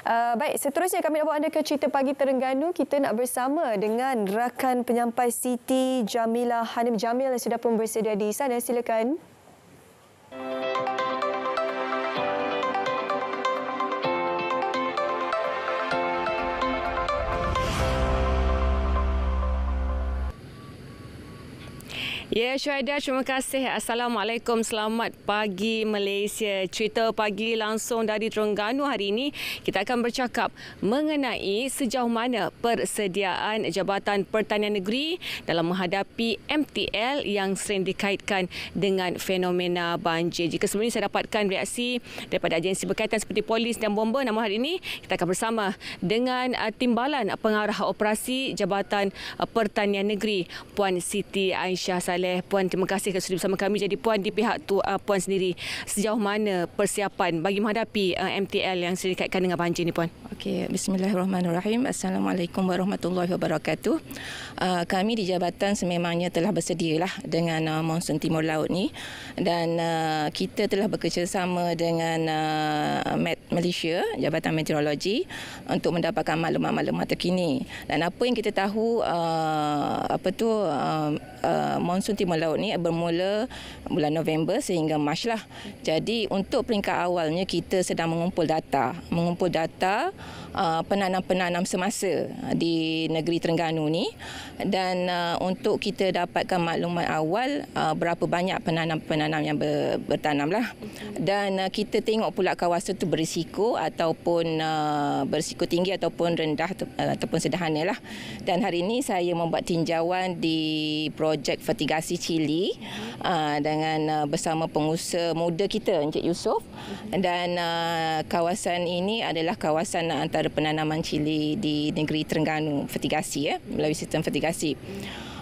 Baik, seterusnya kami nak bawa anda ke cerita pagi Terengganu. Kita nak bersama dengan rakan penyampai Siti Jamilah Hanim Jamil yang sudah pun bersedia di sana. Silakan. Ya, Syuhada, terima kasih. Assalamualaikum, selamat pagi Malaysia. Cerita pagi langsung dari Terengganu hari ini. Kita akan bercakap mengenai sejauh mana persediaan Jabatan Pertanian Negeri dalam menghadapi MTL yang sering dikaitkan dengan fenomena banjir. Jika sebelum ini saya dapatkan reaksi daripada agensi berkaitan seperti polis dan bomba, namun hari ini kita akan bersama dengan Timbalan Pengarah Operasi Jabatan Pertanian Negeri, Puan Siti Aisyah Saleh. Puan, terima kasih kerana sudah bersama kami. Jadi Puan, di pihak Puan sendiri, sejauh mana persiapan bagi menghadapi MTL yang sering dikaitkan dengan banjir ni, Puan? Okey, bismillahirrahmanirrahim. Assalamualaikum warahmatullahi wabarakatuh. Kami di Jabatan sememangnya telah bersedialah dengan monsun Timur Laut ni, dan kita telah bekerjasama dengan Met Malaysia, Jabatan Meteorologi, untuk mendapatkan maklumat-maklumat terkini. Dan apa yang kita tahu, monsun Timur Laut ni bermula bulan November sehingga Mac lah. Jadi untuk peringkat awalnya kita sedang mengumpul data penanam-penanam semasa di negeri Terengganu ni, dan untuk kita dapatkan maklumat awal berapa banyak penanam-penanam yang bertanam lah. Dan kita tengok pula kawasan tu berisiko ataupun berisiko tinggi ataupun rendah ataupun sederhana lah. Dan hari ini saya membuat tinjauan di projek fertigasi Cili dengan bersama pengusaha muda kita, Encik Yusof, dan kawasan ini adalah kawasan antara penanaman cili di negeri Terengganu, fertigasi melalui sistem fertigasi.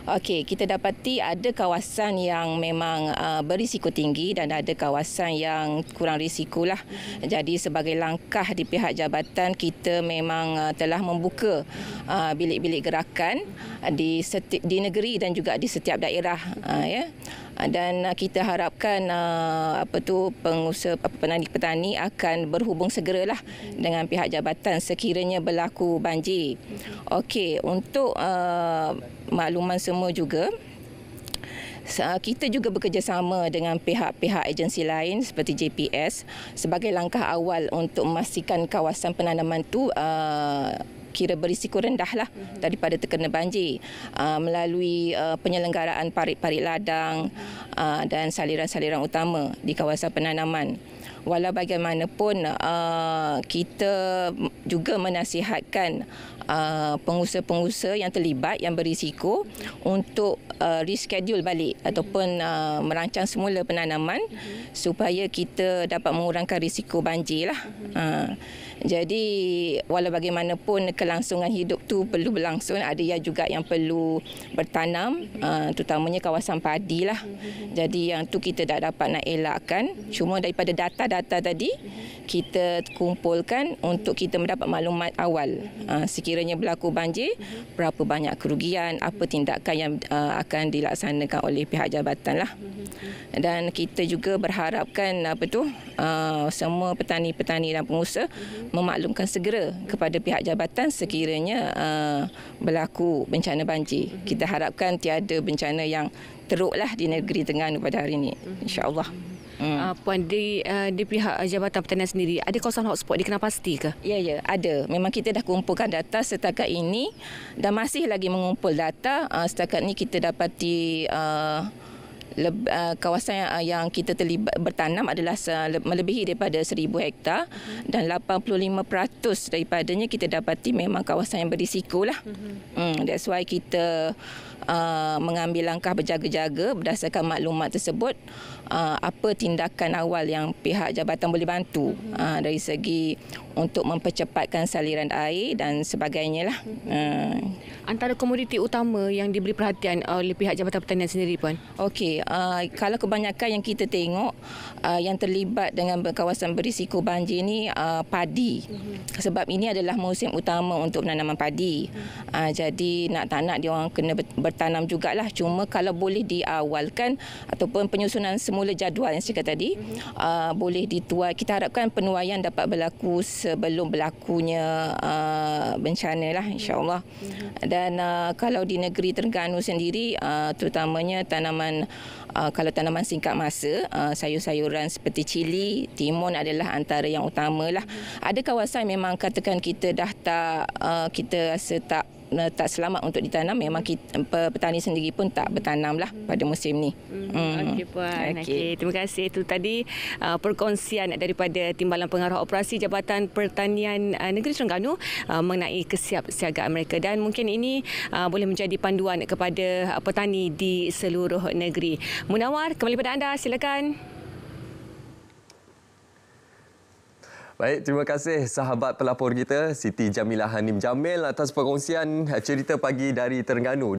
Okey, kita dapati ada kawasan yang memang berisiko tinggi dan ada kawasan yang kurang risiko lah. Jadi sebagai langkah di pihak jabatan, kita memang telah membuka bilik-bilik gerakan di negeri dan juga di setiap daerah, dan kita harapkan pengusaha petani akan berhubung segeralah dengan pihak jabatan sekiranya berlaku banjir. Okey, untuk makluman semua juga, kita juga bekerjasama dengan pihak-pihak agensi lain seperti JPS sebagai langkah awal untuk memastikan kawasan penanaman itu kira berisiko rendah lah daripada terkena banjir, melalui penyelenggaraan parit-parit ladang dan saliran-saliran utama di kawasan penanaman. Walau bagaimanapun, kita juga menasihatkan pengusaha-pengusaha yang terlibat yang berisiko untuk reschedule balik ataupun merancang semula penanaman supaya kita dapat mengurangkan risiko banjir lah. Jadi walau bagaimanapun kelangsungan hidup tu perlu berlangsung, ada yang juga yang perlu bertanam, terutamanya kawasan padi lah. Jadi yang tu kita tak dapat nak elakkan. Cuma daripada data-data tadi kita kumpulkan untuk kita mendapat maklumat awal. Sekiranya berlaku banjir, berapa banyak kerugian, apa tindakan yang akan dilaksanakan oleh pihak jabatan lah. Dan kita juga berharapkan semua petani-petani dan pengusaha memaklumkan segera kepada pihak jabatan sekiranya berlaku bencana banjir. Kita harapkan tiada bencana yang teruklah di negeri Terengganu pada hari ini, insya-Allah. Puan, di pihak Jabatan Pertanian sendiri, ada kawasan hotspot dikenal pasti ke? Ya, ada. Memang kita dah kumpulkan data setakat ini dan masih lagi mengumpul data. Setakat ini kita dapati kawasan yang kita terlibat bertanam adalah melebihi daripada 1,000 hektar, dan 85% daripadanya kita dapati memang kawasan yang berisiko lah. That's why kita mengambil langkah berjaga-jaga berdasarkan maklumat tersebut. Apa tindakan awal yang pihak jabatan boleh bantu dari segi untuk mempercepatkan saliran air dan sebagainya lah. Antara komoditi utama yang diberi perhatian oleh pihak Jabatan Pertanian sendiri, Puan? Okey, kalau kebanyakan yang kita tengok yang terlibat dengan kawasan berisiko banjir ni padi. Sebab ini adalah musim utama untuk penanaman padi. Jadi nak tak nak dia orang kena bertanam jugalah. Cuma kalau boleh diawalkan ataupun penyusunan semula jadual yang saya kata tadi, boleh dituai. Kita harapkan penuaian dapat berlaku sebelum berlakunya bencana lah, insya-Allah. Dan kalau di negeri Terengganu sendiri, terutamanya tanaman kalau tanaman singkat masa, sayur-sayuran seperti cili, timun adalah antara yang utamalah. Ada kawasan memang katakan kita dah tak, kita rasa tak selamat untuk ditanam, memang kita, petani sendiri pun tak bertanamlah pada musim ni. Okey Puan. Okey, terima kasih. Itu tadi perkongsian daripada Timbalan Pengarah Operasi Jabatan Pertanian Negeri Terengganu mengenai kesiapsiagaan mereka, dan mungkin ini boleh menjadi panduan kepada petani di seluruh negeri. Munawar, kembali pada anda, silakan. Baik, terima kasih sahabat pelapor kita Siti Jamilah Hanim Jamil atas perkongsian cerita pagi dari Terengganu.